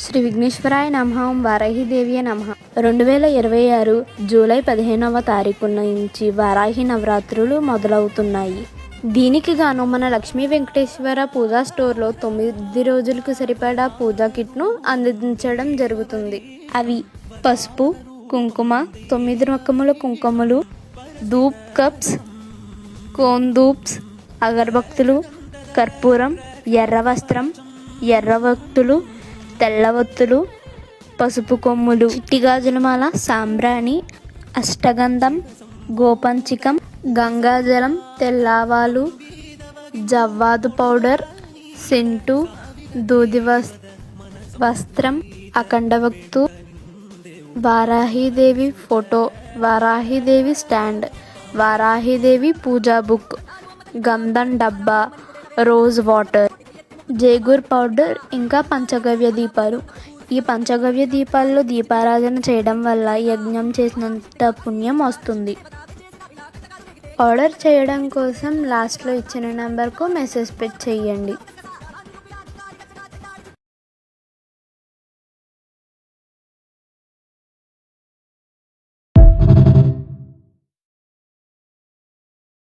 శ్రీ విఘ్నేశ్వరాయ నమః. ఓం వారాహిదేవియే నమః. 2026 జూలై 15వ తారీఖు నుంచి వారాహి నవరాత్రులు మొదలవుతున్నాయి. దీనికి గాను మన లక్ష్మీ వెంకటేశ్వర పూజా స్టోర్లో 9 రోజులకు సరిపడా పూజా కిట్ను అందించడం జరుగుతుంది. అవి పసుపు, కుంకుమ, 9 రకముల కుంకుమలు, ధూప్ కప్స్, కోన్ ధూప్స్, అగరబత్తులు, కర్పూరం, ఎర్ర వస్త్రం, ఎర్ర వత్తులు, తెల్ల వత్తులు, పసుపు కొమ్ములు, చిట్టి గాజులమాల, సాంబ్రాణి, అష్టగంధం, గోపంచికం, గంగాజలం, తెల్లావాలు, జవ్వాదు పౌడర్, సెంటు, దూది వస్త్రం, అఖండవత్తు, వారాహిదేవి ఫోటో, వారాహిదేవి స్టాండ్, వారాహిదేవి పూజా బుక్, గంధం డబ్బా, రోజ్ వాటర్, జేగూర్ పౌడర్, ఇంకా పంచగవ్య దీపాలు. ఈ పంచగవ్య దీపాల్లో దీపారాధన చేయడం వల్ల యజ్ఞం చేసినంత పుణ్యం వస్తుంది. ఆర్డర్ చేయడం కోసం లాస్ట్లో ఇచ్చిన నెంబర్కు మెసేజ్ చేయండి.